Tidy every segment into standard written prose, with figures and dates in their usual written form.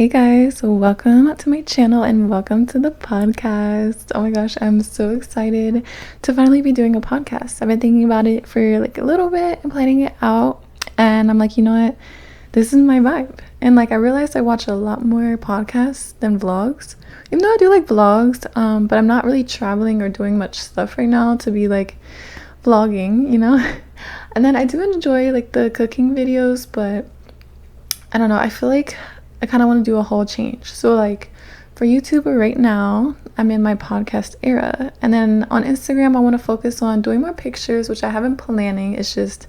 Hey guys, welcome to my channel and welcome to the podcast. Oh my gosh, I'm so excited to finally be doing a podcast. I've been thinking about it for like a little bit and planning it out, and I'm like, you know what? This is my vibe. And like I realized I watch a lot more podcasts than vlogs. Even though I do like vlogs, but I'm not really traveling or doing much stuff right now to be like vlogging, you know? And then I do enjoy like the cooking videos, but I don't know, I feel like I kind of want to do a whole change. So like for YouTube right now, I'm in my podcast era. And then on Instagram, I want to focus on doing more pictures, which I haven't planning. It's just,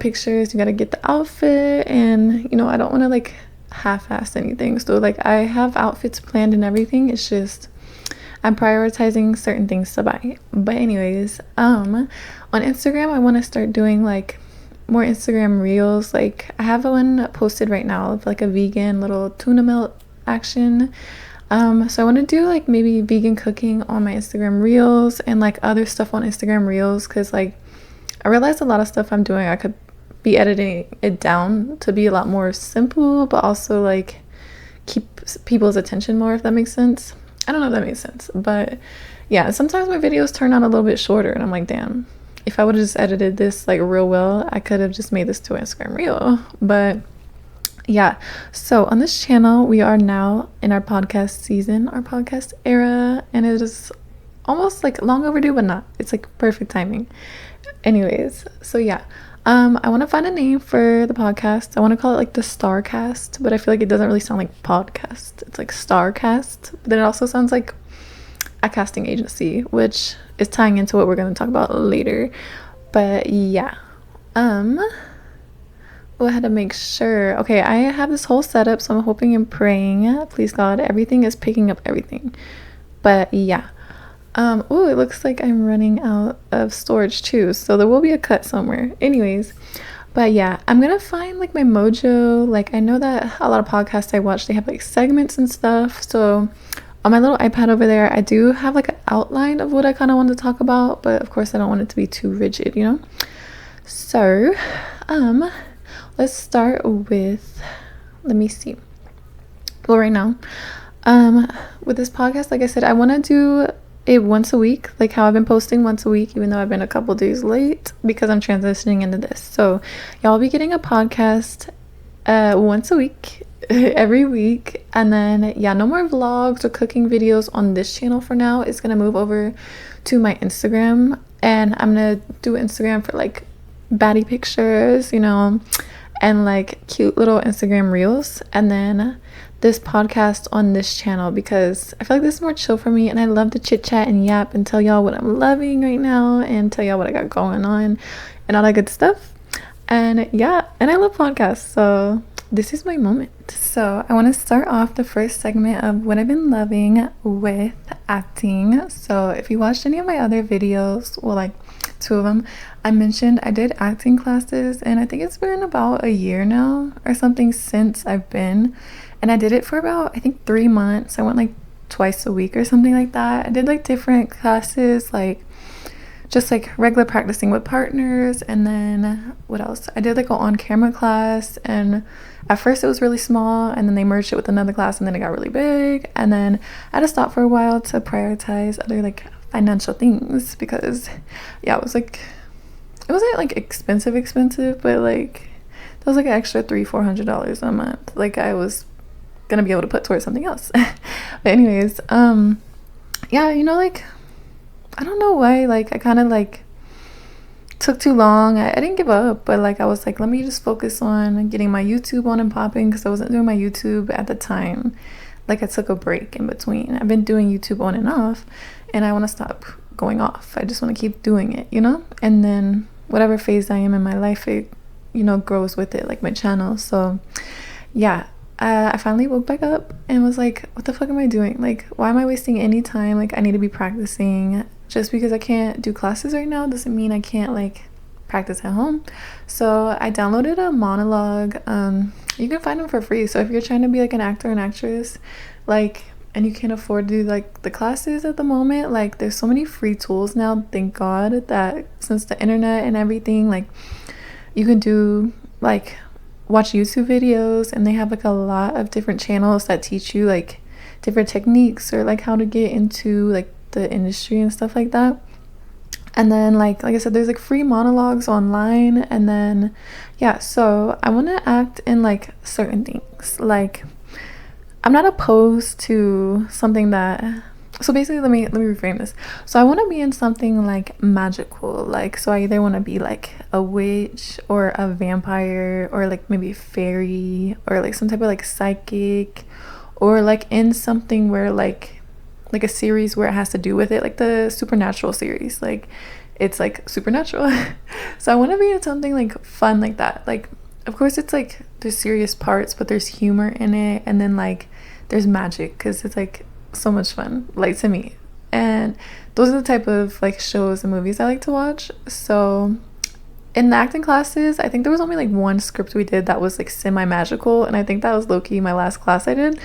pictures, you got to get the outfit and, I don't want to like half-ass anything. So like I have outfits planned and everything. It's just I'm prioritizing certain things to buy. But anyways, on Instagram, I want to start doing like more Instagram reels. Like I have one posted right now of like a vegan little tuna melt action. So I want to do like maybe vegan cooking on my Instagram reels and like other stuff on Instagram reels, because like I realized a lot of stuff I'm doing I could be editing it down to be a lot more simple, but also like keep people's attention more, if that makes sense. I don't know if that makes sense, but yeah, sometimes my videos turn out a little bit shorter and I'm like, damn, if I would have just edited this like real well, I could have just made this to Instagram reel. But yeah, so on this channel, we are now in our podcast season, our podcast era, and it is almost like long overdue, but not. It's like perfect timing. Anyways, so yeah, I want to find a name for the podcast. I want to call it like the Starcast, but I feel like it doesn't really sound like podcast. It's like Starcast, but then it also sounds like a casting agency, which is tying into what we're going to talk about later. But yeah, I had to make sure. Okay, I have this whole setup, so I'm hoping and praying, please God, everything is picking up everything. But yeah, oh, it looks like I'm running out of storage too, so there will be a cut somewhere. Anyways, but yeah, I'm gonna find like my mojo. Like I know that a lot of podcasts I watch, they have like segments and stuff. So on my little iPad over there, I do have like an outline of what I kind of want to talk about, but of course I don't want it to be too rigid, you know? So, let's start with, let me see. Well, right now, with this podcast, like I said, I want to do it once a week, like how I've been posting once a week, even though I've been a couple days late because I'm transitioning into this. So y'all will be getting a podcast once a week, every week. And then yeah, no more vlogs or cooking videos on this channel for now. It's gonna move over to my Instagram, and I'm gonna do Instagram for like baddie pictures, and like cute little Instagram reels, and then this podcast on this channel, because I feel like this is more chill for me and I love to chit chat and yap and tell y'all what I'm loving right now and tell y'all what I got going on and all that good stuff. And yeah, and I love podcasts, so this is my moment. So I want to start off the first segment of what I've been loving with acting. So if you watched any of my other videos, well, like 2 of them, I mentioned I did acting classes, and I think it's been about a year now or something since I've been, and I did it for about, I think, 3 months. I went like twice a week or something like that. I did like different classes, like just like regular practicing with partners, and then what else? I did like an on-camera class, and at first it was really small, and then they merged it with another class, and then it got really big, and then I had to stop for a while to prioritize other like financial things, because yeah, it wasn't like expensive, but like that was like an extra $300-400 a month, like I was gonna be able to put towards something else. But anyways, yeah, like I don't know why, like I kind of like took too long. I didn't give up, but like I was like, let me just focus on getting my YouTube on and popping, because I wasn't doing my YouTube at the time. Like I took a break in between. I've been doing YouTube on and off, and I want to stop going off. I just want to keep doing it, and then whatever phase I am in my life, it grows with it, like my channel. So yeah, I finally woke back up and was like, what the fuck am I doing? Like, why am I wasting any time? Like, I need to be practicing. Just because I can't do classes right now doesn't mean I can't like practice at home. So I downloaded a monologue. You can find them for free. So if you're trying to be like an actor and actress, like, and you can't afford to do like the classes at the moment, like there's so many free tools now, thank God, that since the internet and everything, like you can do like watch YouTube videos, and they have like a lot of different channels that teach you like different techniques or like how to get into like the industry and stuff like that. And then like I said, there's like free monologues online. And then yeah, so I want to act in like certain things. Like I'm not opposed to something that, so basically let me reframe this. So I want to be in something like magical. Like, so I either want to be like a witch or a vampire or like maybe a fairy or like some type of like psychic, or like in something where like a series where it has to do with it, like the Supernatural series, like it's like supernatural. So I want to be in something like fun like that. Like of course it's like there's serious parts, but there's humor in it, and then like there's magic, because it's like so much fun, like to me. And those are the type of like shows and movies I like to watch. So in the acting classes, I think there was only like one script we did that was like semi-magical, and I think that was low-key my last class I did.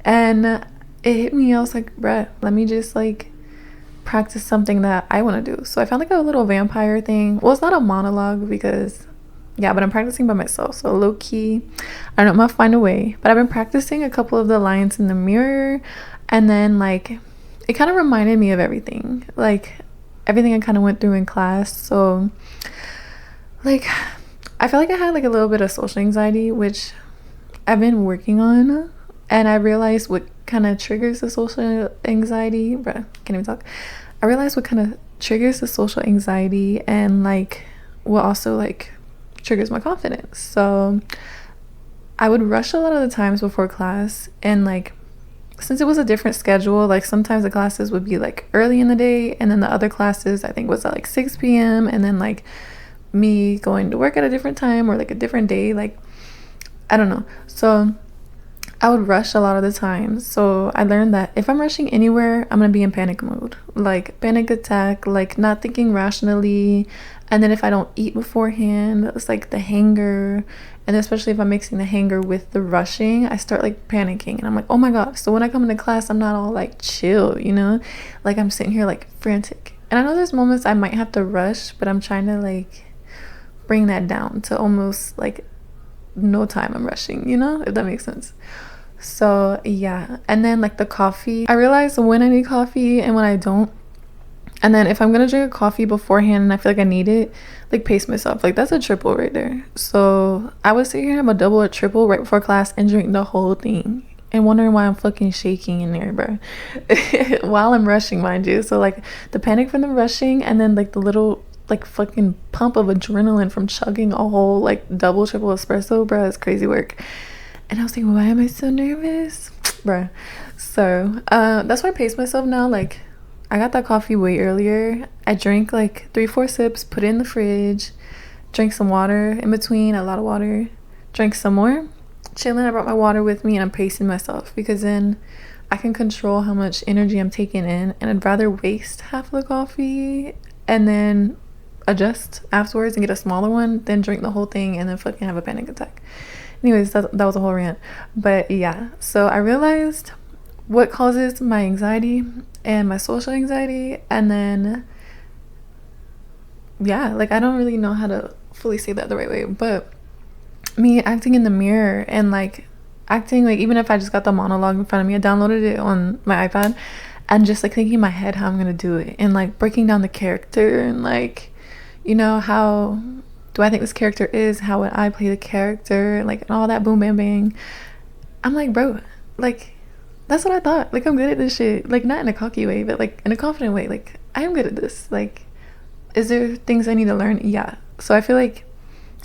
And it hit me, I was like, bruh, let me just like practice something that I want to do. So I found like a little vampire thing. Well, it's not a monologue because yeah, but I'm practicing by myself, so low-key I don't know, I'm gonna find a way. But I've been practicing a couple of the lines in the mirror, and then like it kind of reminded me of everything I kind of went through in class. So like I felt like I had like a little bit of social anxiety, which I've been working on, and I realized what kind of triggers the social anxiety. Bruh, can't even talk. I realized what kind of triggers the social anxiety, and like what also like triggers my confidence. So I would rush a lot of the times before class, and like since it was a different schedule, like sometimes the classes would be like early in the day, and then the other classes I think was at like 6 p.m. and then like me going to work at a different time or like a different day, like I don't know. So I would rush a lot of the time. So I learned that if I'm rushing anywhere, I'm gonna be in panic mode, like panic attack, like not thinking rationally. And then if I don't eat beforehand, it's like the hanger. And especially if I'm mixing the hanger with the rushing, I start like panicking, and I'm like, oh my god. So when I come into class, I'm not all like chill, you know, like I'm sitting here like frantic. And I know there's moments I might have to rush, but I'm trying to like bring that down to almost like no time I'm rushing, you know, if that makes sense. So yeah. And then like the coffee, I realize when I need coffee and when I don't. And then if I'm gonna drink a coffee beforehand and I feel like I need it, like pace myself, like that's a triple right there. So I would sit here and have a double or triple right before class and drink the whole thing, and wondering why I'm fucking shaking in there, bro. While I'm rushing, mind you. So like the panic from the rushing, and then like the little like fucking pump of adrenaline from chugging a whole like double triple espresso, bro, it's crazy work. And I was thinking, why am I so nervous, bro? So that's why I pace myself now. Like I got that coffee way earlier. I drank like 3-4 sips, put it in the fridge, drank some water in between, a lot of water, drank some more, chilling. I brought my water with me, and I'm pacing myself, because then I can control how much energy I'm taking in, and I'd rather waste half of the coffee and then adjust afterwards and get a smaller one than drink the whole thing and then fucking have a panic attack. Anyways, that was a whole rant. But yeah, so I realized what causes my anxiety and my social anxiety, and then yeah, like I don't really know how to fully say that the right way, but me acting in the mirror and like acting like, even if I just got the monologue in front of me, I downloaded it on my iPad, and just like thinking in my head how I'm gonna do it, and like breaking down the character, and like, you know, how do I think this character is, how would I play the character, like, and all that boom bam bang. I'm like, bro, like that's what I thought. Like I'm good at this shit. Like not in a cocky way, but like in a confident way. Like I am good at this. Like, is there things I need to learn? Yeah. So I feel like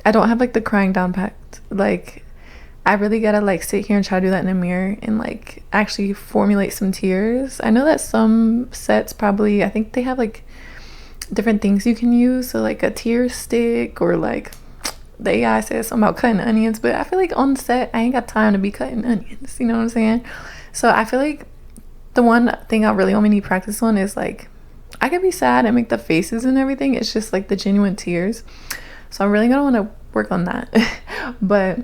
I don't have like the crying down packed. Like I really gotta like sit here and try to do that in a mirror and like actually formulate some tears. I know that some sets probably, I think they have like different things you can use. So like a tear stick, or like the AI says something about cutting onions, but I feel like on set I ain't got time to be cutting onions. You know what I'm saying? So I feel like the one thing I really only need practice on is like, I could be sad and make the faces and everything. It's just like the genuine tears. So I'm really gonna want to work on that. But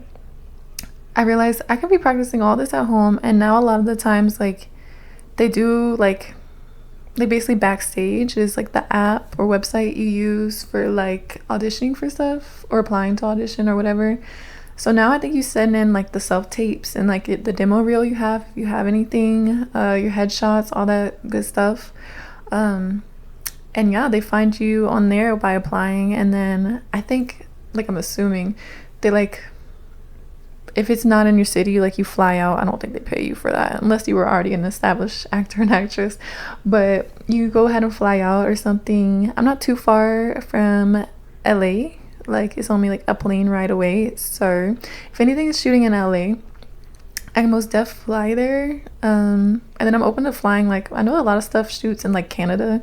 I realized I could be practicing all this at home, and now a lot of the times like they do like, they basically Backstage is like the app or website you use for like auditioning for stuff or applying to audition or whatever. So now I think you send in like the self tapes and like the demo reel you have, if you have anything, your headshots, all that good stuff. And yeah, they find you on there by applying, and then I think, like, I'm assuming they like, if it's not in your city, like, you fly out. I don't think they pay you for that unless you were already an established actor and actress, but you go ahead and fly out or something. I'm not too far from LA, like it's only like a plane ride away, so if anything is shooting in LA, I can most def fly there. And then I'm open to flying, like, I know a lot of stuff shoots in like Canada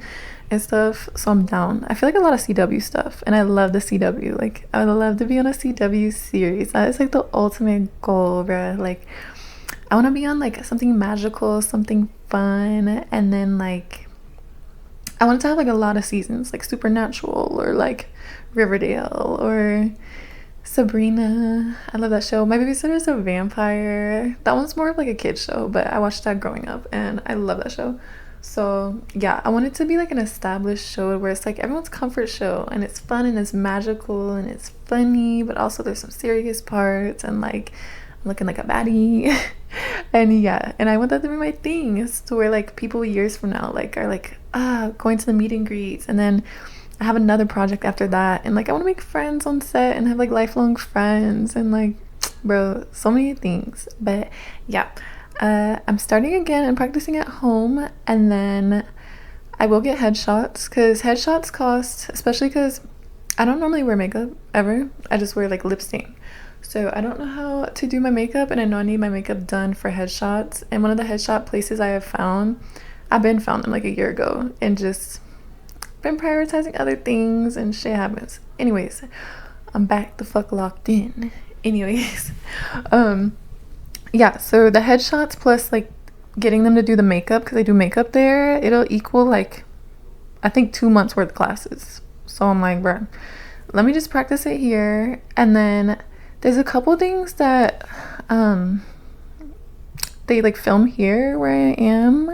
and stuff, so I'm down. I feel like a lot of CW stuff, and I love the CW. Like, I would love to be on a CW series. That is like the ultimate goal, bruh. Like, I want to be on like something magical, something fun, and then like I want it to have like a lot of seasons, like Supernatural or like Riverdale or Sabrina. I love that show. My babysitter's a vampire. That one's more of like a kid show, but I watched that growing up and I love that show. So yeah, I want it to be like an established show where it's like everyone's comfort show, and it's fun and it's magical and it's funny, but also there's some serious parts, and like I'm looking like a baddie. And yeah, and I want that to be my thing. It's to where like people years from now like are like going to the meet and greets, and then I have another project after that, and like I want to make friends on set and have like lifelong friends, and like, bro, so many things. But yeah, I'm starting again and practicing at home, and then I will get headshots, because headshots cost, especially because I don't normally wear makeup ever. I just wear like lip stain, so I don't know how to do my makeup, and I know I need my makeup done for headshots. And one of the headshot places I have found, I've been found them like a year ago, and just been prioritizing other things and shit happens. Anyways, I'm back the fuck locked in. Anyways, yeah, so the headshots plus like getting them to do the makeup, because I do makeup there, it'll equal like I think 2 months worth of classes. So I'm like, bro, let me just practice it here. And then there's a couple things that they like film here where I am.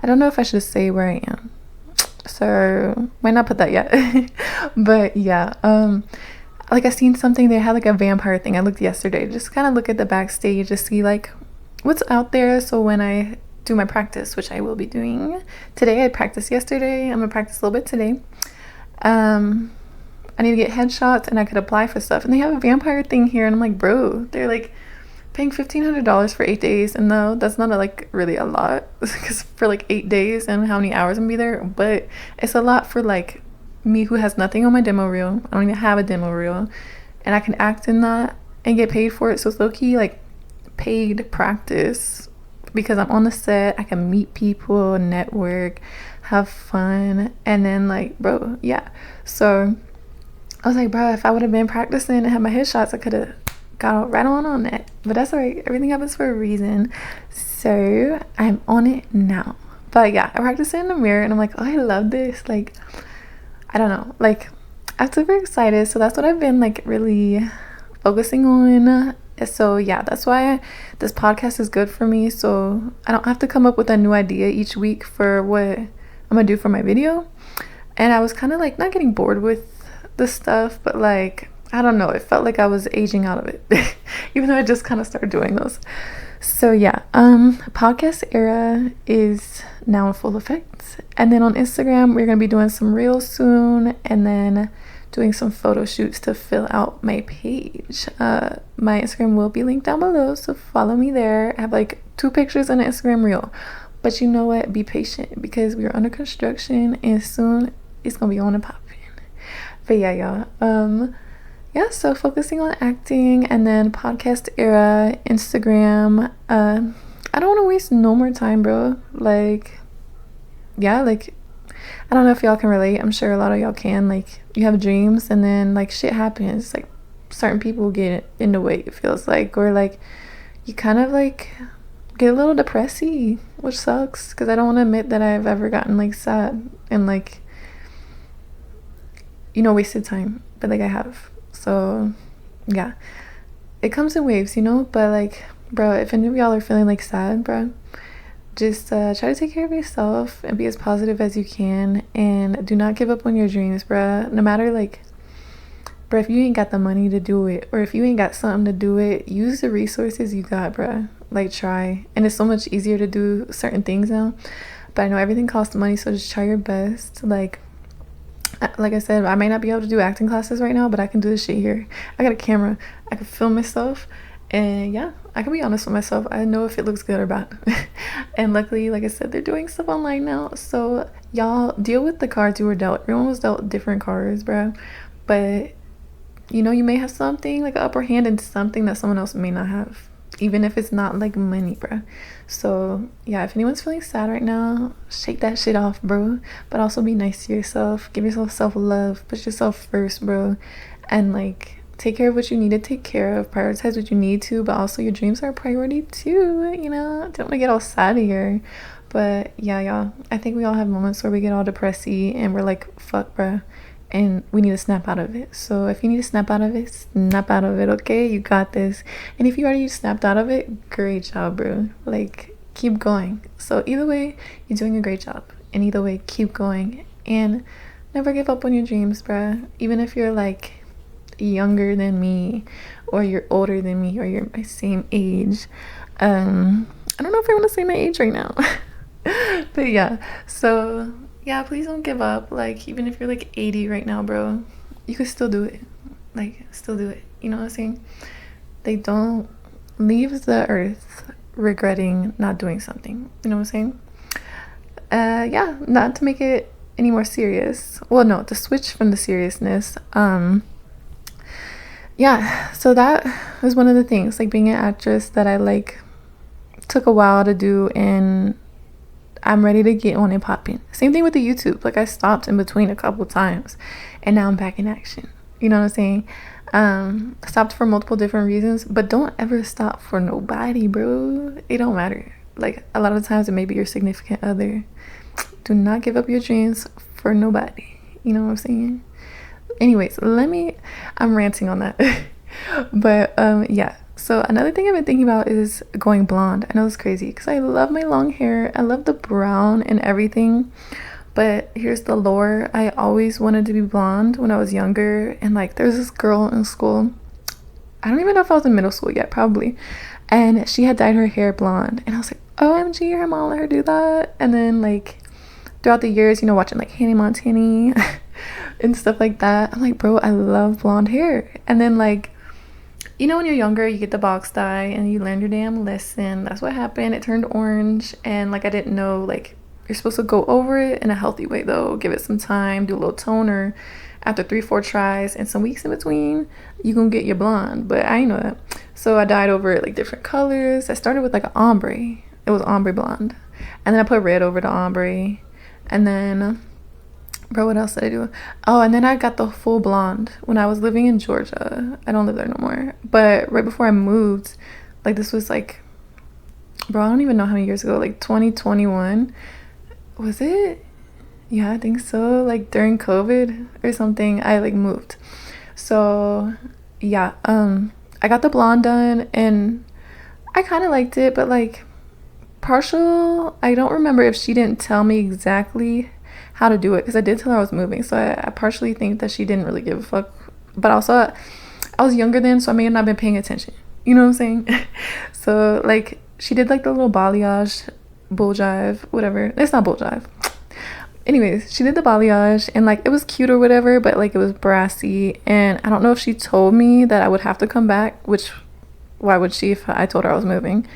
I don't know if I should say where I am, so might not put that yet. But yeah, like I seen something, they had like a vampire thing. I looked yesterday, just kind of look at the backstage to see like what's out there, so when I do my practice, which I will be doing today, I practiced yesterday, I'm gonna practice a little bit today. I need to get headshots, and I could apply for stuff, and they have a vampire thing here, and I'm like, bro, they're like paying $1,500 for 8 days, and no, that's not like really a lot, because for like 8 days and how many hours I'm gonna be there, but it's a lot for like me who has nothing on my demo reel. I don't even have a demo reel, and I can act in that and get paid for it. So it's low-key like paid practice, because I'm on the set, I can meet people, network, have fun, and then like, bro, yeah. So I was like, bro, if I would have been practicing and had my headshots, I could have got right on that. But that's alright, everything happens for a reason, so I'm on it now. But yeah, I practiced it in the mirror, and I'm like, oh, I love this. Like, I don't know, like, I'm super excited. So that's what I've been like really focusing on. So yeah, that's why this podcast is good for me, so I don't have to come up with a new idea each week for what I'm gonna do for my video. And I was kind of like not getting bored with the stuff, but like, I don't know, it felt like I was aging out of it. Even though I just kind of started doing those. So yeah, podcast era is now in full effect. And then on Instagram, we're gonna be doing some reels soon, and then doing some photo shoots to fill out my page. My Instagram will be linked down below, so follow me there. I have like 2 pictures and an Instagram reel, but you know what, be patient, because we are under construction and soon it's gonna be on and popping. But yeah, y'all, yeah, so focusing on acting, and then podcast era, Instagram. I don't want to waste no more time, bro. Like, yeah, like, I don't know if y'all can relate. I'm sure a lot of y'all can. Like, you have dreams, and then like shit happens. Like, certain people get in the way, it feels like, or like you kind of like get a little depressy, which sucks, because I don't want to admit that I've ever gotten like sad and like, you know, wasted time, but like I have. So yeah, it comes in waves, you know. But like, bro, if any of y'all are feeling like sad, bro, just try to take care of yourself and be as positive as you can, and do not give up on your dreams, bro. No matter like But if you ain't got the money to do it, or if you ain't got something to do it, use the resources you got, bruh. Like, try. And it's so much easier to do certain things now. But I know everything costs money, so just try your best. Like I said, I might not be able to do acting classes right now, but I can do this shit here. I got a camera. I can film myself. And yeah, I can be honest with myself. I know if it looks good or bad. And luckily, like I said, they're doing stuff online now. So y'all deal with the cards you were dealt. Everyone was dealt different cards, bro. But you know, you may have something like an upper hand in something that someone else may not have, even if it's not like money, bro. So yeah, if anyone's feeling sad right now, shake that shit off, bro. But also be nice to yourself. Give yourself self-love. Put yourself first, bro. And like, take care of what you need to take care of. Prioritize what you need to, but also your dreams are a priority too, you know. Don't want to get all sad here. But yeah, y'all, I think we all have moments where we get all depressy and we're like, fuck, bro, and we need to snap out of it. So if you need to snap out of it, snap out of it, okay? You got this. And if you already snapped out of it, great job, bro. Like, keep going. So either way, you're doing a great job. And either way, keep going. And never give up on your dreams, bruh. Even if you're like younger than me, or you're older than me, or you're my same age. I don't know if I want to say my age right now. But yeah, so yeah, please don't give up. Like, even if you're like 80 right now, bro, you could still do it. Like, still do it. You know what I'm saying? They don't leave the earth regretting not doing something. You know what I'm saying? Yeah, not to make it any more serious. Well, no, to switch from the seriousness. Yeah, so that was one of the things, like being an actress, that I like took a while to do, and I'm ready to get on and popping. Same thing with the YouTube. Like, I stopped in between a couple times, and now I'm back in action. You know what I'm saying? Stopped for multiple different reasons, but don't ever stop for nobody, bro. It don't matter. Like, a lot of times it may be your significant other. Do not give up your dreams for nobody. You know what I'm saying? Anyways, I'm ranting on that. But yeah, so another thing I've been thinking about is going blonde. I know it's crazy because I love my long hair. I love the brown and everything. But here's the lore. I always wanted to be blonde when I was younger. And like, there's this girl in school. I don't even know if I was in middle school yet, probably. And she had dyed her hair blonde. And I was like, OMG, her mom let her do that. And then like, throughout the years, you know, watching like Hannah Montana and stuff like that, I'm like, bro, I love blonde hair. And then like, you know, when you're younger, you get the box dye and you learn your damn lesson. That's what happened. It turned orange, and like, I didn't know, like, you're supposed to go over it in a healthy way though. Give it some time, do a little toner. After 3-4 tries and some weeks in between, you gonna get your blonde. But I didn't know that, so I dyed over it like different colors. I started with like an ombre. It was ombre blonde, and then I put red over the ombre. And then, bro, what else did I do? Oh, and then I got the full blonde when I was living in Georgia. I don't live there no more. But right before I moved, like, this was like, bro, I don't even know how many years ago, like 2021. Was it? Yeah, I think so. Like during COVID or something, I like moved. So yeah, I got the blonde done, and I kind of liked it, but like, partial, I don't remember if she didn't tell me exactly how to do it, because I did tell her I was moving, so I partially think that she didn't really give a fuck. But also, I was younger then, so I may have not been paying attention, you know what I'm saying? So like, she did like the little balayage, bull jive, whatever. It's not bull jive. Anyways, she did the balayage, and like, it was cute or whatever, but like, it was brassy. And I don't know if she told me that I would have to come back, which, why would she if I told her I was moving?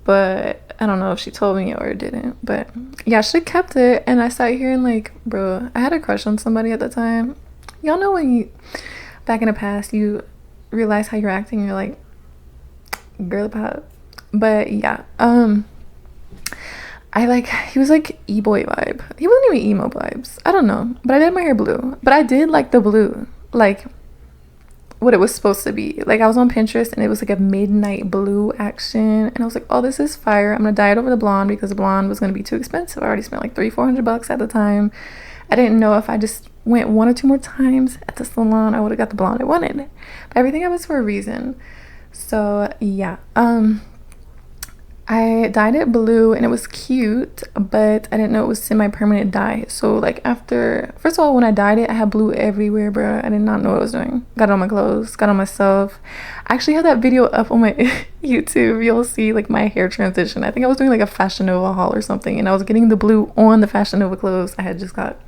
But I don't know if she told me or didn't. But yeah, she kept it. And I sat here and like, bro, I had a crush on somebody at the time. Y'all know when you, back in the past, you realize how you're acting and you're like, girl pop. But yeah, I like, he was like e-boy vibe. He wasn't even emo vibes. I don't know. But I did my hair blue. But I did like the blue, like what it was supposed to be. Like, I was on Pinterest and it was like a midnight blue action, and I was like, oh, this is fire. I'm gonna dye it over the blonde because the blonde was gonna be too expensive. I already spent like $300-400 at the time. I didn't know if I just went 1 or 2 more times at the salon, I would have got the blonde I wanted. But everything happens for a reason. So yeah, I I dyed it blue and it was cute, but I didn't know it was semi-permanent dye. So like after, first of all, when I dyed it, I had blue everywhere, bro. I did not know what I was doing. Got it on my clothes, got it on myself. I actually have that video up on my YouTube. You'll see like my hair transition. I think I was doing like a Fashion Nova haul or something, and I was getting the blue on the Fashion Nova clothes I had just got.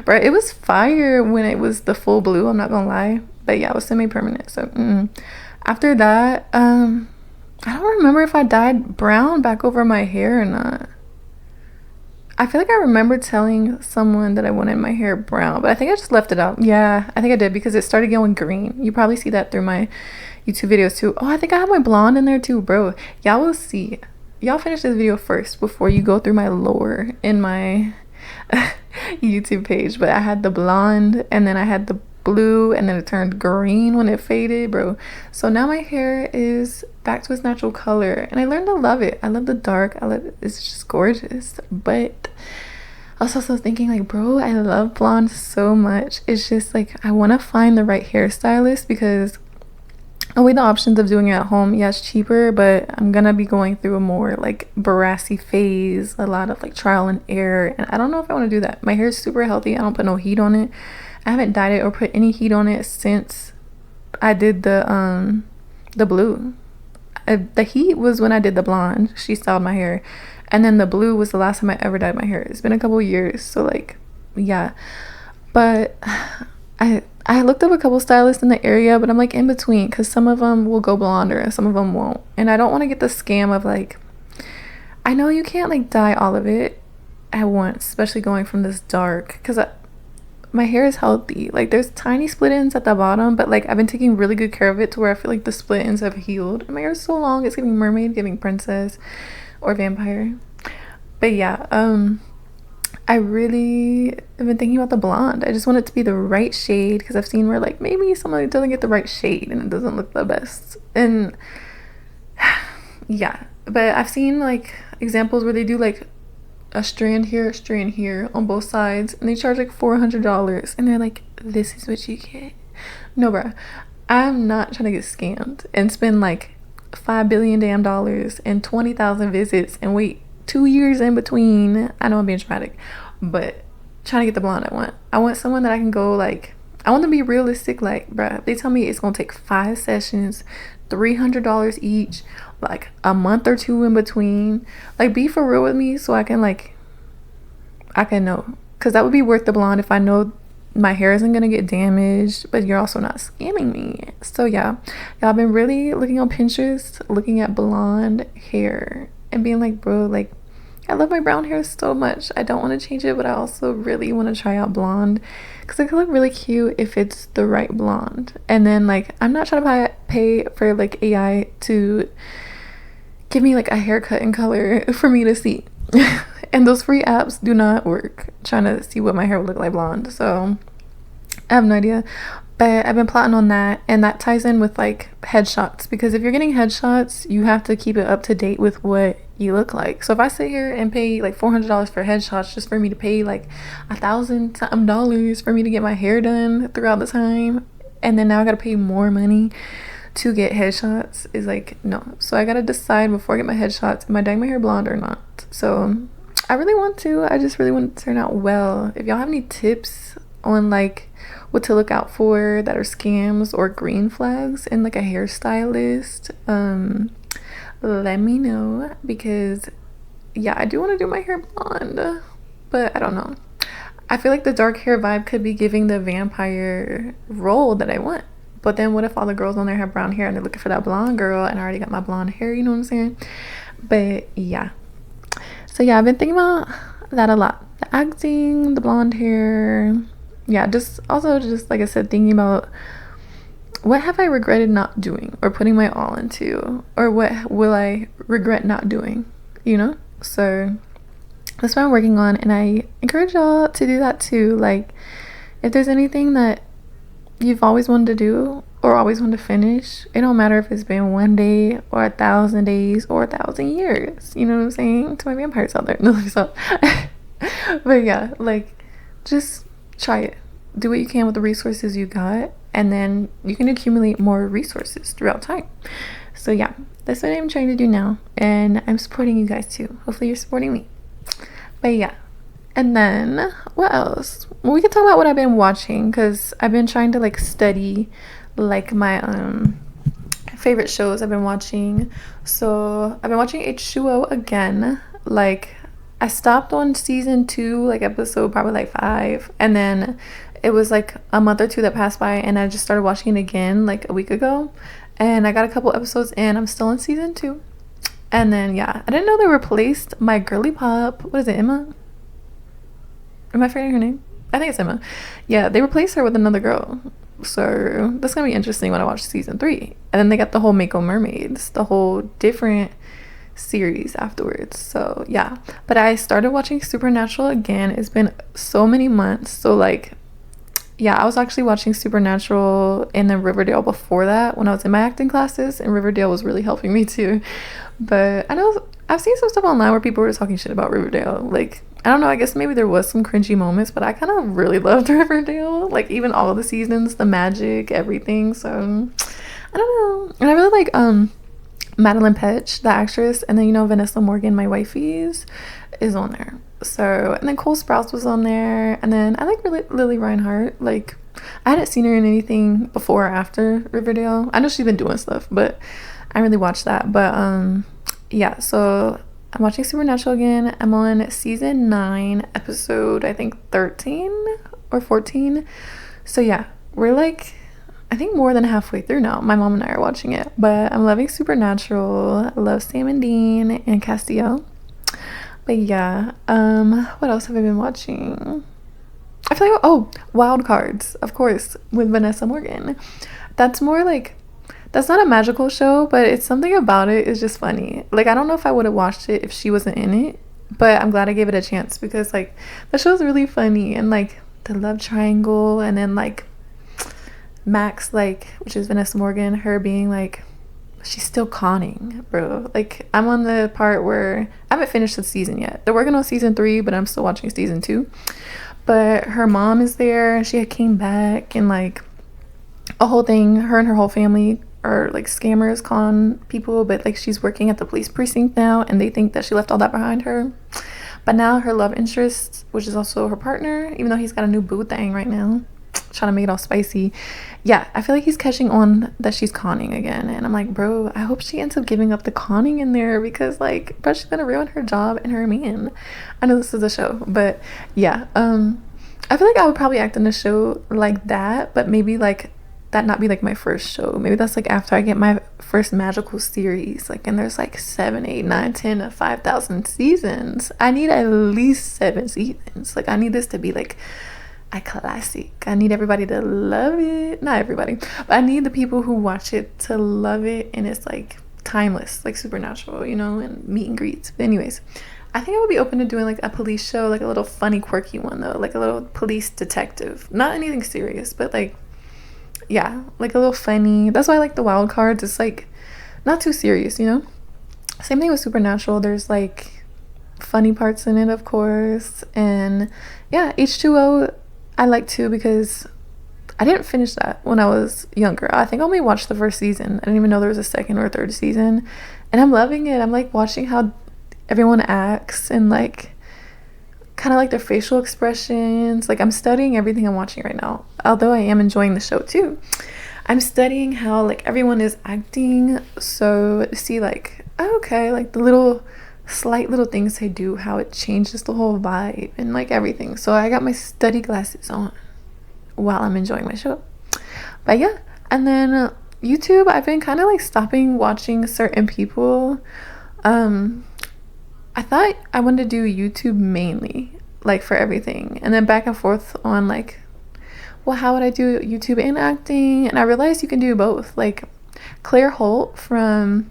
Bro, it was fire when it was the full blue, I'm not gonna lie. But yeah, it was semi-permanent. So after that, I don't remember if I dyed brown back over my hair or not. I feel like I remember telling someone that I wanted my hair brown, but I think I just left it out. Yeah, I think I did because it started going green. You probably see that through my YouTube videos too. Oh, I think I have my blonde in there too, bro. Y'all will see. Y'all finish this video first before you go through my lore in my YouTube page. But I had the blonde and then I had the blue and then it turned green when it faded, bro. So now my hair is back to its natural color and I learned to love it. I love the dark. I love it. It's just gorgeous. But I was also thinking like, bro, I love blonde so much. It's just like I want to find the right hairstylist because I weigh the options of doing it at home. Yeah, it's cheaper, but I'm gonna be going through a more like Barassi phase, a lot of like trial and error, and I don't know if I want to do that. My hair is super healthy. I don't put no heat on it. I haven't dyed it or put any heat on it since I did the blue. The heat was when I did the blonde. She styled my hair, and then the blue was the last time I ever dyed my hair. It's been a couple years, so like, yeah. But I looked up a couple stylists in the area, but I'm like in between because some of them will go blonder and some of them won't, and I don't want to get the scam of like, I know you can't like dye all of it at once, especially going from this dark, because my hair is healthy. Like there's tiny split ends at the bottom, but like I've been taking really good care of it to where I feel like the split ends have healed. And my hair is so long, it's giving mermaid, giving princess or vampire. But yeah, I really have been thinking about the blonde. I just want it to be the right shade because I've seen where like maybe somebody doesn't get the right shade and it doesn't look the best. And yeah, but I've seen like examples where they do like a strand here on both sides and they charge like $400 and they're like, this is what you get. No, bruh, I'm not trying to get scammed and spend like $5 billion damn dollars and 20,000 visits and wait 2 years in between. I know I'm being dramatic, but trying to get the blonde I want someone that I can go like, I want to be realistic. Like, bruh, they tell me it's gonna take 5 sessions, $300 each, like a month or 2 in between. Like, be for real with me so I can know, because that would be worth the blonde if I know my hair isn't gonna get damaged, but you're also not scamming me. So yeah, y'all, I've been really looking on Pinterest, looking at blonde hair and being like, bro, like I love my brown hair so much. I don't want to change it, but I also really want to try out blonde because it could look really cute if it's the right blonde. And then like, I'm not trying to pay for like AI to give me like a haircut in color for me to see. And those free apps do not work trying to see what my hair would look like blonde. So I have no idea, but I've been plotting on that, and that ties in with like headshots, because if you're getting headshots you have to keep it up to date with what you look like. So if I sit here and pay like $400 for headshots just for me to pay like $1,000 for me to get my hair done throughout the time, and then now I gotta pay more money to get headshots, is like, no. So I gotta decide before I get my headshots, am I dyeing my hair blonde or not? So I really want to, I just really want it to turn out well. If y'all have any tips on like what to look out for that are scams or green flags in like a hairstylist, let me know, because yeah, I do want to do my hair blonde, but I don't know. I feel like the dark hair vibe could be giving the vampire role that I want, but then what if all the girls on there have brown hair and they're looking for that blonde girl and I already got my blonde hair, you know what I'm saying? But yeah, so yeah, I've been thinking about that a lot, the acting, the blonde hair. Yeah, just also just like I said, thinking about what have I regretted not doing or putting my all into, or what will I regret not doing, you know? So that's what I'm working on, and I encourage y'all to do that too. Like, if there's anything that you've always wanted to do or always wanted to finish, it don't matter if it's been 1 day or 1,000 days or 1,000 years, you know what I'm saying? To my vampires out there. No, so but yeah, like, just try it. Do what you can with the resources you got, and then you can accumulate more resources throughout time. So yeah, that's what I'm trying to do now, and I'm supporting you guys too. Hopefully you're supporting me. But yeah, and then what else? Well, we can talk about what I've been watching, because I've been trying to like study like my favorite shows I've been watching. So I've been watching H2O again. Like, I stopped on season 2, like episode probably like 5, and then it was like a month or two that passed by, and I just started watching it again like a week ago, and I got a couple episodes in. I'm still in season 2. And then yeah, I didn't know they replaced my girly pop. What is it, Emma? Am I forgetting her name? I think it's Emma. Yeah, they replaced her with another girl. So that's gonna be interesting when I watch season 3. And then they got the whole Mako Mermaids, the whole different series afterwards. So yeah, but I started watching Supernatural again. It's been so many months. So like, yeah, I was actually watching Supernatural and then Riverdale before that when I was in my acting classes, and Riverdale was really helping me too. But I know I've seen some stuff online where people were talking shit about Riverdale. Like, I don't know, I guess maybe there was some cringy moments, but I kind of really loved Riverdale. Like, even all of the seasons, the magic, everything. So I don't know. And I really like Madeline Petch, the actress, and then, you know, Vanessa Morgan, my wifey's, is on there. So, and then Cole Sprouse was on there, and then I like Lily Reinhart. Like, I hadn't seen her in anything before or after Riverdale. I know she's been doing stuff, but I really watched that. But yeah, so I'm watching Supernatural again. I'm on season 9, episode I think 13 or 14. So yeah, we're like, I think more than halfway through now. My mom and I are watching it, but I'm loving Supernatural. I love Sam and Dean and Castiel. But yeah, what else have I been watching? I feel like, oh, Wild Cards, of course, with Vanessa Morgan. That's more like, that's not a magical show, but it's something about it is just funny. Like, I don't know if I would have watched it if she wasn't in it, but I'm glad I gave it a chance, because like the show's really funny, and like the love triangle, and then like Max, like, which is Vanessa Morgan, her being like, she's still conning, bro. Like, I'm on the part where I haven't finished the season yet. They're working on season 3, but I'm still watching season 2. But her mom is there. She had came back, and like a whole thing. Her and her whole family are like scammers, con people, but like she's working at the police precinct now, and they think that she left all that behind her. But now her love interest, which is also her partner, even though he's got a new boo thing right now, trying to make it all spicy. Yeah, I feel like he's catching on that she's conning again, and I'm like, bro, I hope she ends up giving up the conning in there, because like, bro, she's gonna ruin her job and her man. I know this is a show, but yeah, I feel like I would probably act in a show like that, but maybe like that not be like my first show. Maybe that's like after I get my first magical series, like, and there's like 7, 8, 9, 10 to 5,000 seasons. I need at least 7 seasons. Like, I need this to be like a classic. I need everybody to love it. Not everybody, but I need the people who watch it to love it, and it's like timeless, like Supernatural, you know, and meet and greets. But anyways, I think I would be open to doing like a police show, like a little funny, quirky one though, like a little police detective. Not anything serious, but like, yeah, like a little funny. That's why I like the Wild Cards. It's like not too serious, you know. Same thing with Supernatural. There's like funny parts in it, of course, and yeah, H2O I like too, because I didn't finish that when I was younger. I think I only watched the first season. I didn't even know there was a second or third season, and I'm loving it. I'm like watching how everyone acts, and like kind of like their facial expressions. Like, I'm studying everything I'm watching right now, although I am enjoying the show too. I'm studying how like everyone is acting, so to see like, oh, okay, like the little slight little things they do, how it changes the whole vibe and like everything. So I got my study glasses on while I'm enjoying my show. But yeah, and then YouTube, I've been kind of like stopping watching certain people. I thought I wanted to do YouTube mainly, like for everything, and then back and forth on like, well, how would I do YouTube and acting? And I realized you can do both. Like Claire Holt from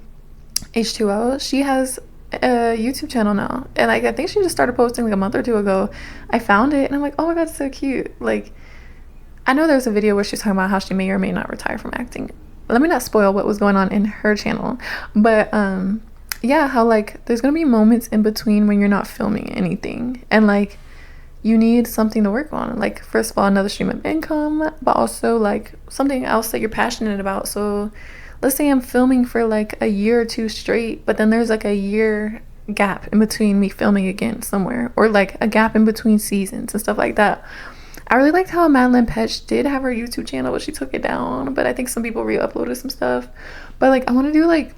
H2O, she has a YouTube channel now, and like I think she just started posting like a month or two ago. I found it, and I'm like, oh my god, it's so cute. Like, I know there's a video where she's talking about how she may or may not retire from acting. Let me not spoil what was going on in her channel, but yeah, how like there's gonna be moments in between when you're not filming anything, and like you need something to work on. Like, first of all, another stream of income, but also like something else that you're passionate about. So let's say I'm filming for like a year or two straight, but then there's like a year gap in between me filming again somewhere, or like a gap in between seasons and stuff like that. I really liked how Madeline Petch did have her YouTube channel, but she took it down. But I think some people re-uploaded some stuff. But like I want to do like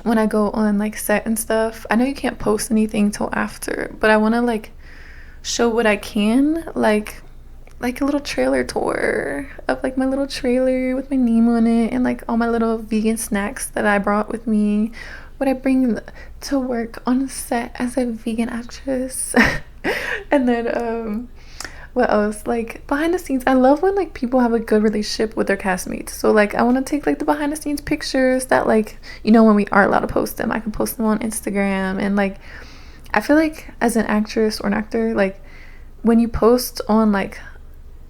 when I go on like set and stuff. I know you can't post anything till after, but I want to like show what I can, like a little trailer tour of like my little trailer with my name on it, and like all my little vegan snacks that I brought with me, what I bring to work on set as a vegan actress. And then what else, like behind the scenes. I love when like people have a good relationship with their castmates, so like I want to take like the behind the scenes pictures that, like, you know, when we are allowed to post them, I can post them on Instagram. And like I feel like as an actress or an actor, like when you post on like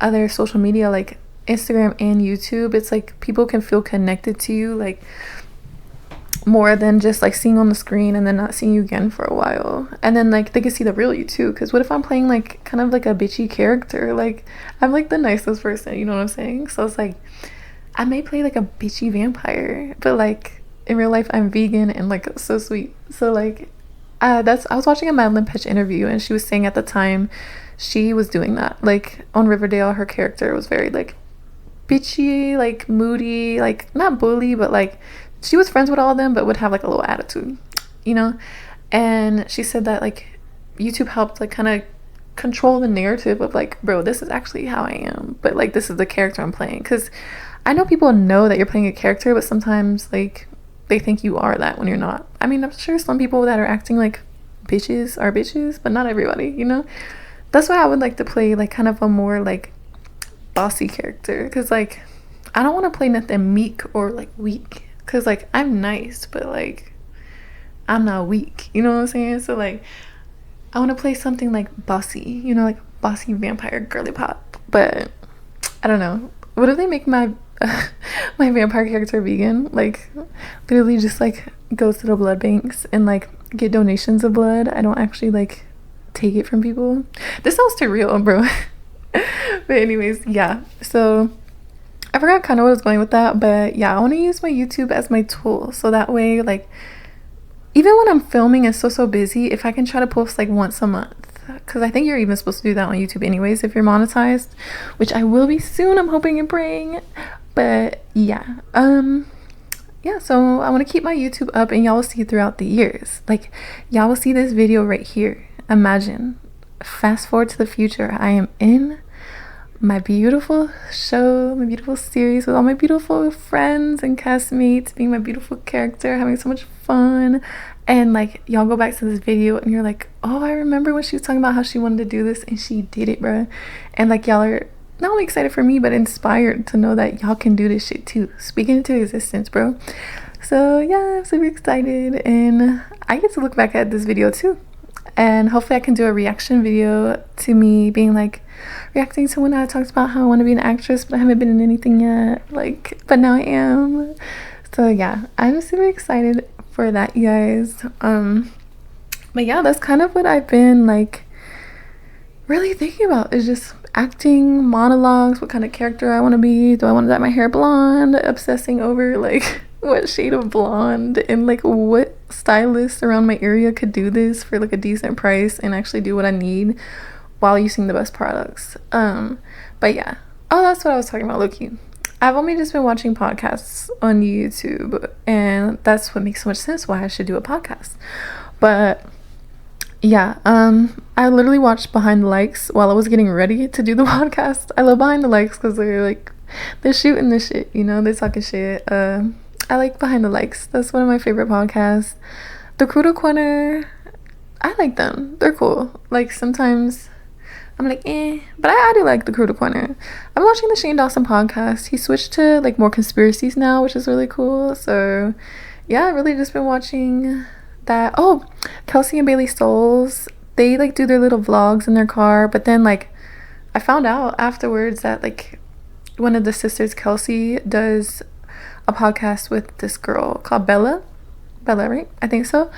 other social media like Instagram and YouTube, it's like people can feel connected to you like more than just like seeing on the screen and then not seeing you again for a while. And then like they can see the real you too, because what if I'm playing like kind of like a bitchy character? Like I'm like the nicest person, you know what I'm saying? So it's like I may play like a bitchy vampire, but like in real life I'm vegan and like so sweet. So like I was watching a Madeline Petch interview, and she was saying at the time she was doing that. Like on Riverdale, her character was very like bitchy, like moody, like not bully, but like she was friends with all of them, but would have like a little attitude, you know? And she said that like YouTube helped like kind of control the narrative of like, bro, this is actually how I am, but like this is the character I'm playing. Because I know people know that you're playing a character, but sometimes like they think you are that when you're not. I mean, I'm sure some people that are acting like bitches are bitches, but not everybody, you know? That's why I would like to play like kind of a more like bossy character, because like I don't want to play nothing meek or like weak, because like I'm nice, but like I'm not weak, you know what I'm saying? So like I want to play something like bossy, you know, like bossy vampire girly pop. But I don't know, what if they make my my vampire character vegan? Like literally just like goes to the blood banks and like get donations of blood. I don't actually like take it from people. This sounds too real, bro. But anyways, yeah, so I forgot kind of what I was going with that, but yeah, I want to use my YouTube as my tool, so that way like even when I'm filming and so busy, if I can try to post like once a month, because I think you're even supposed to do that on YouTube anyways if you're monetized, which I will be soon, I'm hoping and praying. But yeah, yeah, so I want to keep my YouTube up, and y'all will see throughout the years, like y'all will see this video right here. Imagine, fast forward to the future, I am in my beautiful show, my beautiful series with all my beautiful friends and castmates, being my beautiful character, having so much fun. And like y'all go back to this video and you're like, oh, I remember when she was talking about how she wanted to do this, and she did it, bruh. And like y'all are not only excited for me, but inspired to know that y'all can do this shit too. Speaking into existence, bro. So yeah, I'm super excited, and I get to look back at this video too. And hopefully I can do a reaction video to me being like reacting to when I talked about how I want to be an actress, but I haven't been in anything yet, like, but now I am. So yeah, I'm super excited for that, you guys. But yeah, that's kind of what I've been like really thinking about, is just acting, monologues, what kind of character I want to be. Do I want to dye my hair blonde? Obsessing over like what shade of blonde, and like what stylist around my area could do this for like a decent price and actually do what I need while using the best products. But yeah, oh, that's what I was talking about, low-key. I've only just been watching podcasts on YouTube, and that's what makes so much sense why I should do a podcast. But yeah, I literally watched Behind the Likes while I was getting ready to do the podcast. I love Behind the Likes because they're shooting the shit, you know, they're talking shit. I like Behind the Likes. That's one of my favorite podcasts. The Crudo Corner, I like them. They're cool. Like sometimes I'm like, but I do like the Crudo Corner. I'm watching the Shane Dawson podcast. He switched to like more conspiracies now, which is really cool. So yeah, I really just been watching that. Oh, Kelsey and Bailey Souls, they like do their little vlogs in their car, but then like I found out afterwards that like one of the sisters, Kelsey, does a podcast with this girl called Bella, right? I think so.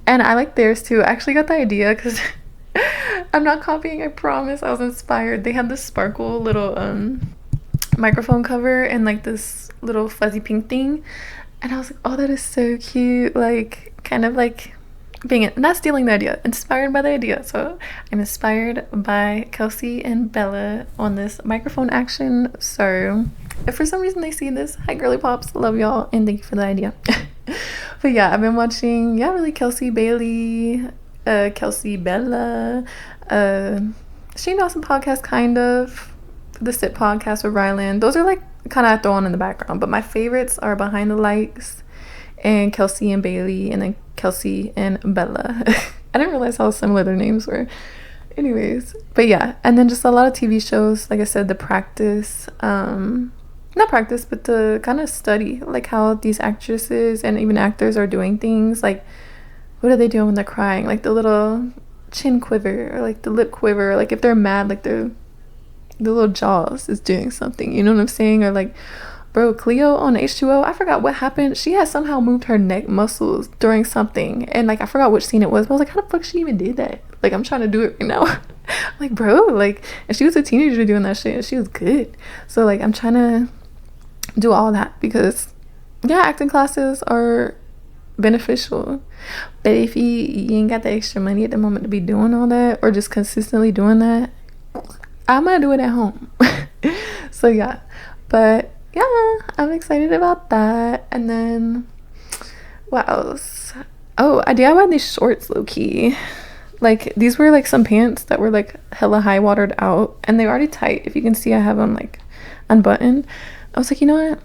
And I like theirs too. I actually got the idea because I'm not copying, I promise. I was inspired. They had this sparkle little microphone cover and like this little fuzzy pink thing, And I was like, oh, that is so cute. Like, kind of like being not stealing the idea, inspired by the idea. So I'm inspired by Kelsey and Bella on this microphone action. So if for some reason they see this, hi girly pops, love y'all and thank you for the idea. But yeah, I've been watching, yeah, really Kelsey Bailey, Kelsey Bella, Shane Dawson podcast, kind of, the Sit podcast with Rylan. Those are like kind of thrown in the background, but my favorites are Behind the Likes and Kelsey and Bailey, and then Kelsey and Bella. I didn't realize how similar their names were. Anyways, but yeah, and then just a lot of TV shows, like I said, the practice, not practice, but the kind of study, like how these actresses and even actors are doing things, like what are they doing when they're crying, like the little chin quiver or like the lip quiver, like if they're mad, like the little jaws is doing something, you know what I'm saying? Or like, bro, Cleo on H2O, I forgot what happened. She had somehow moved her neck muscles during something, and like I forgot which scene it was, but I was like, how the fuck she even did that? Like, I'm trying to do it right now. Like, bro, like, and she was a teenager doing that shit and she was good. So like I'm trying to do all that because yeah, acting classes are beneficial. But if you ain't got the extra money at the moment to be doing all that, or just consistently doing that, I'm gonna do it at home. So yeah, but yeah, I'm excited about that. And then what else? Oh, I DIY'd these shorts, low-key. Like, these were like some pants that were like hella high watered out and they were already tight. If you can see, I have them like unbuttoned. I was like, you know what,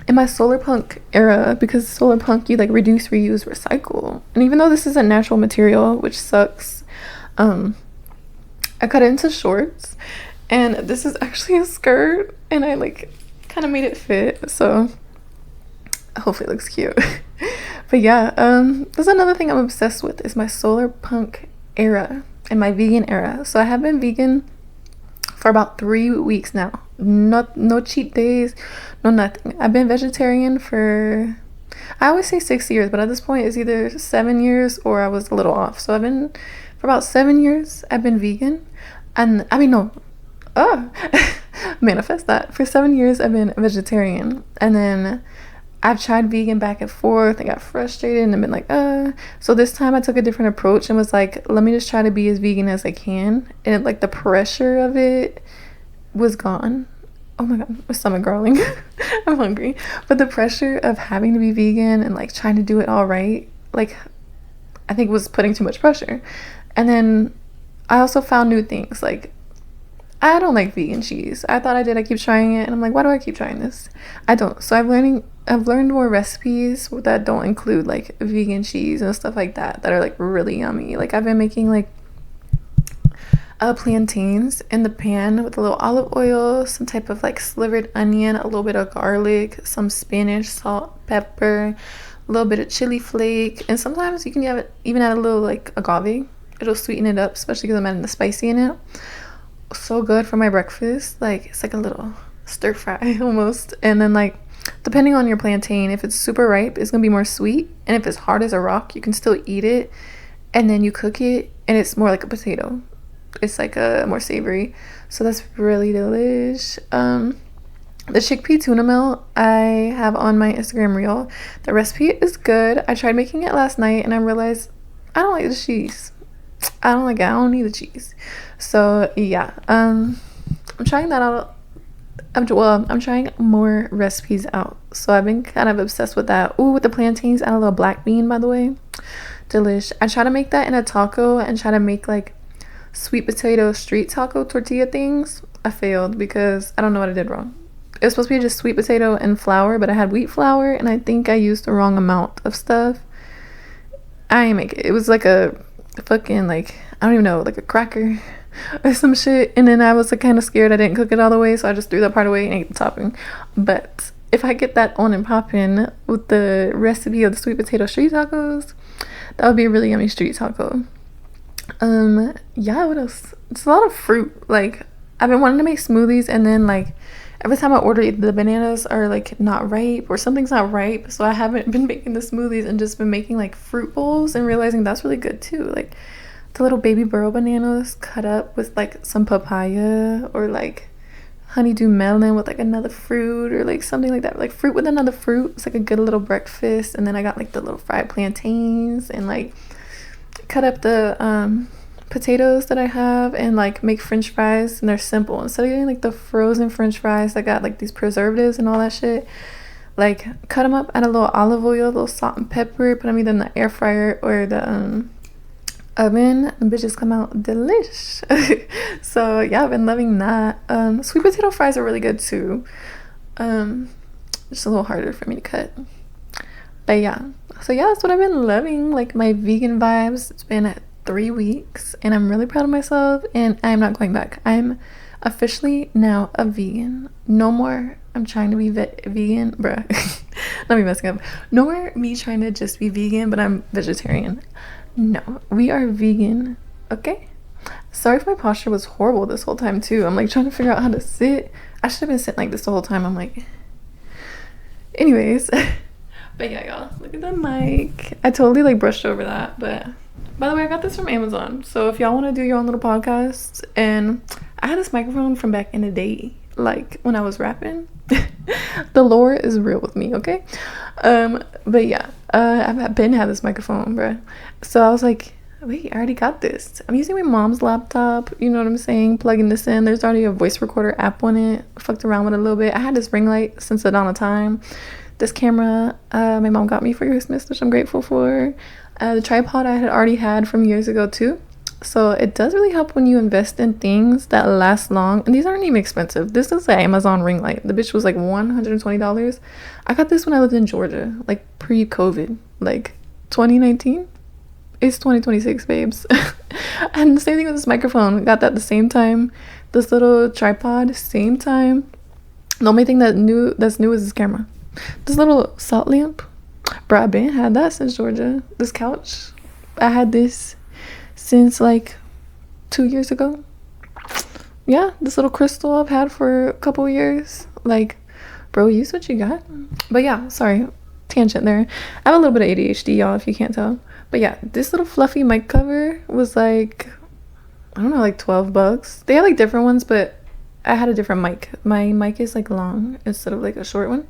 in my solar punk era, because solar punk, you like reduce, reuse, recycle, and even though this is a natural material, which sucks, I cut it into shorts, and this is actually a skirt, and I like kind of made it fit, so hopefully it looks cute. But yeah, that's another thing I'm obsessed with is my solar punk era and my vegan era. So I have been vegan for about 3 weeks now. No cheat days, no nothing. I've been vegetarian for, I always say 6 years, but at this point it's either 7 years or I was a little off. So I've been for about 7 years I've been vegan. And I mean, no, manifest that. For 7 years I've been vegetarian, and then I've tried vegan back and forth and got frustrated and I've been like, so this time I took a different approach and was like, let me just try to be as vegan as I can. And like the pressure of it was gone. Oh my god, my stomach growling. I'm hungry. But the pressure of having to be vegan and like trying to do it all right, like I think was putting too much pressure. And then I also found new things. Like, I don't like vegan cheese. I thought I did. I keep trying it and I'm like, why do I keep trying this? I don't. So I've learned more recipes that don't include like vegan cheese and stuff like that are like really yummy. Like I've been making like plantains in the pan with a little olive oil, some type of like slivered onion, a little bit of garlic, some spinach, salt, pepper, a little bit of chili flake, and sometimes you can even add a little like agave. It'll sweeten it up, especially because I'm adding the spicy in it. So good for my breakfast. Like it's like a little stir fry almost. And then like depending on your plantain, if it's super ripe, it's gonna be more sweet, and if it's hard as a rock, you can still eat it. And then you cook it and it's more like a potato. It's like a more savory, so that's really delish. The chickpea tuna melt I have on my Instagram reel. The recipe is good. I tried making it last night and I realized I don't like the cheese. I don't need the cheese. So yeah, I'm trying that out. I'm trying more recipes out. So I've been kind of obsessed with that. Ooh, with the plantains, add a little black bean, by the way. Delish. I try to make that in a taco and try to make like sweet potato street taco tortilla things. I failed because I don't know what I did wrong. It was supposed to be just sweet potato and flour, but I had wheat flour and I think I used the wrong amount of stuff. I didn't make it. It was like a fucking like, I don't even know, like a cracker or some shit. And then I was like kind of scared I didn't cook it all the way, so I just threw that part away and ate the topping. But if I get that on and popping with the recipe of the sweet potato street tacos, that would be a really yummy street taco. Yeah, what else? It's a lot of fruit. Like I've been wanting to make smoothies, and then like every time I order it, the bananas are like not ripe or something's not ripe, so I haven't been making the smoothies and just been making like fruit bowls and realizing that's really good too. Like the little baby burro bananas cut up with like some papaya or like honeydew melon with like another fruit or like something like that, like fruit with another fruit. It's like a good little breakfast. And then I got like the little fried plantains and like cut up the potatoes that I have and like make french fries, and they're simple. Instead of getting like the frozen french fries that got like these preservatives and all that shit, like cut them up, add a little olive oil, a little salt and pepper, put them either in the air fryer or the oven, and bitches come out delish. So yeah, I've been loving that. Sweet potato fries are really good too. Just a little harder for me to cut, but yeah. So yeah, that's what I've been loving, like my vegan vibes. It's been 3 weeks and I'm really proud of myself, and I'm not going back. I'm officially now a vegan. No more I'm trying to be vegan, bruh. Not me messing up. No more me trying to just be vegan but I'm vegetarian. No, we are vegan, okay? Sorry if my posture was horrible this whole time too. I'm like trying to figure out how to sit. I should have been sitting like this the whole time. I'm like, anyways. But yeah, y'all, look at the mic. I totally like brushed over that. But by the way, I got this from Amazon. So if y'all want to do your own little podcasts, and I had this microphone from back in the day, like when I was rapping. The lore is real with me, okay? But yeah, I've been had this microphone, bruh. So I was like, wait, I already got this. I'm using my mom's laptop, you know what I'm saying? Plugging this in. There's already a voice recorder app on it. Fucked around with it a little bit. I had this ring light since the dawn of time. This camera, my mom got me for Christmas, which I'm grateful for. The tripod I had already had from years ago too. So it does really help when you invest in things that last long. And these aren't even expensive. This is an Amazon ring light. The bitch was like $120. I got this when I lived in Georgia, like pre-COVID, like 2019. It's 2026, babes. And the same thing with this microphone. Got that the same time. This little tripod, same time. The only thing that's new is this camera. This little salt lamp. Bro, I been had that since Georgia. This couch, I had this since like 2 years ago. Yeah, this little crystal I've had for a couple years. Like, bro, use what you got. But yeah, sorry, tangent there. I have a little bit of ADHD, y'all, if you can't tell. But yeah, this little fluffy mic cover was like, I don't know, like $12. They have like different ones, but I had a different mic. My mic is like long instead of like a short one.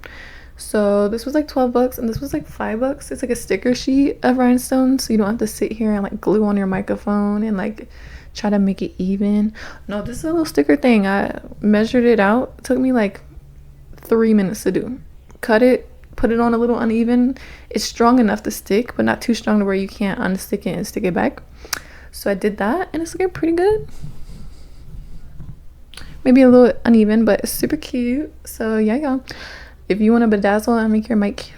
So this was like $12 and this was like $5. It's like a sticker sheet of rhinestones, so you don't have to sit here and like glue on your microphone and like try to make it even. No, this is a little sticker thing. I measured it out. It took me like 3 minutes to do. Cut it, put it on a little uneven. It's strong enough to stick, but not too strong to where you can't unstick it and stick it back. So I did that and it's looking pretty good. Maybe a little uneven, but it's super cute. So yeah, y'all. If you want to bedazzle and make your mic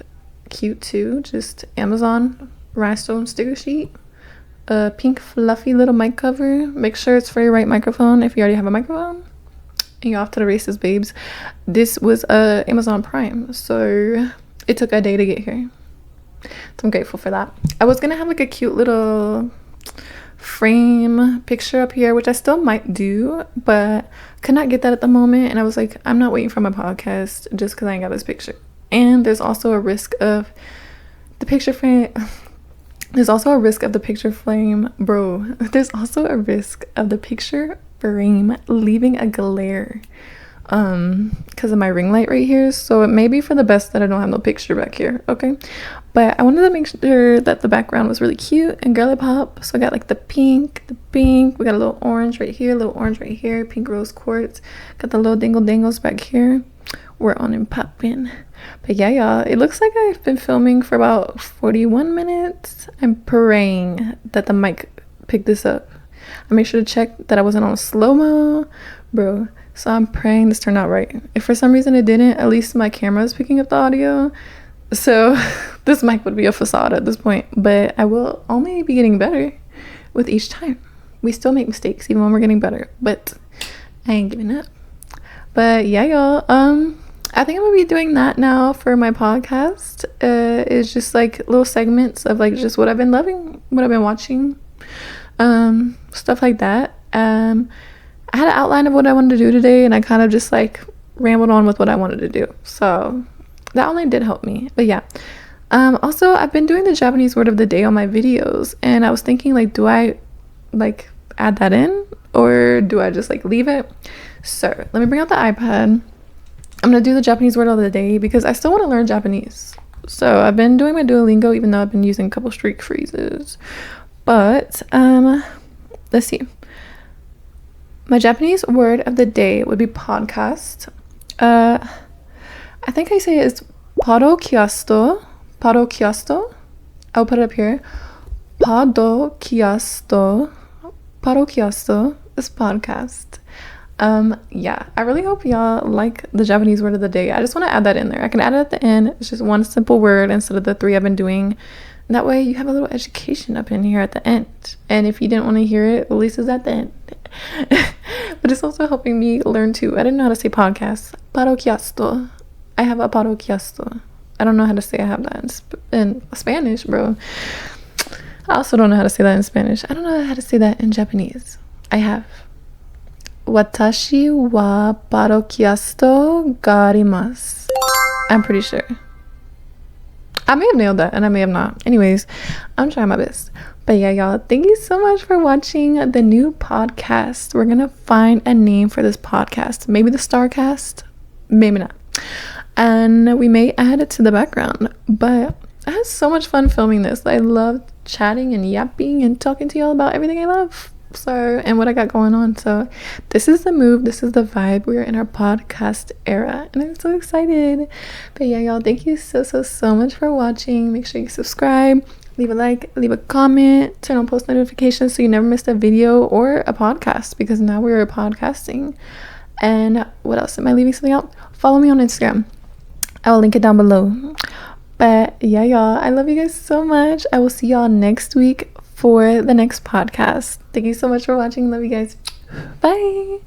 cute too, just Amazon rhinestone sticker sheet, a pink fluffy little mic cover. Make sure it's for your right microphone if you already have a microphone. And you're off to the races, babes. This was Amazon Prime, so it took a day to get here. So I'm grateful for that. I was gonna have like a cute little frame picture up here, which I still might do, but could not get that at the moment. And I was like, I'm not waiting for my podcast just because I ain't got this picture. And there's also a risk of the picture frame. There's also a risk of the picture frame, bro. There's also a risk of the picture frame leaving a glare because of my ring light right here. So it may be for the best that I don't have no picture back here, okay? But I wanted to make sure that the background was really cute and girly pop. So I got like the pink. We got a little orange right here, pink rose quartz. Got the little dingle dangles back here. We're on and popping. But yeah, y'all, it looks like I've been filming for about 41 minutes. I'm praying that the mic picked this up. I made sure to check that I wasn't on slow-mo, bro. So I'm praying this turned out right. If for some reason it didn't, at least my camera is picking up the audio. So this mic would be a facade at this point, but I will only be getting better with each time. We still make mistakes even when we're getting better, but I ain't giving up. But yeah, y'all, I think I'm gonna be doing that now for my podcast. It's just like little segments of like just what I've been loving, what I've been watching, stuff like that. I had an outline of what I wanted to do today, and I kind of just like rambled on with what I wanted to do. So that outline did help me. But yeah, also I've been doing the Japanese word of the day on my videos, and I was thinking like, do I like add that in, or do I just like leave it? So let me bring out the iPad. I'm gonna do the Japanese word of the day because I still want to learn Japanese. So I've been doing my Duolingo, even though I've been using a couple streak phrases. But let's see. My Japanese word of the day would be podcast. I think I say it's parokiasto. Parokiasto. I'll put it up here. Parokiasto. Parokiasto is podcast. Yeah, I really hope y'all like the Japanese word of the day. I just want to add that in there. I can add it at the end. It's just one simple word instead of the 3 I've been doing. And that way you have a little education up in here at the end. And if you didn't want to hear it, at least it's at the end. But it's also helping me learn too. I didn't know how to say podcast. Parokiasto. I have a parokiasto. I don't know how to say I have that in Spanish, bro. I also don't know how to say that in Spanish. I don't know how to say that in Japanese. I have. Watashi wa parokiasto ga arimasu. I'm pretty sure. I may have nailed that and I may have not. Anyways, I'm trying my best. But yeah, y'all, thank you so much for watching the new podcast. We're gonna find a name for this podcast. Maybe the Starcast, maybe not. And we may add it to the background. But I had so much fun filming this. I love chatting and yapping and talking to y'all about everything I love. So, and what I got going on. So this is the move, this is the vibe. We are in our podcast era and I'm so excited. But yeah, y'all, thank you so much for watching. Make sure you subscribe, leave a like, leave a comment, turn on post notifications so you never missed a video or a podcast, because now we're podcasting. And what else? Am I leaving something out? Follow me on Instagram. I will link it down below. But yeah, y'all, I love you guys so much. I will see y'all next week for the next podcast. Thank you so much for watching. Love you guys. Bye.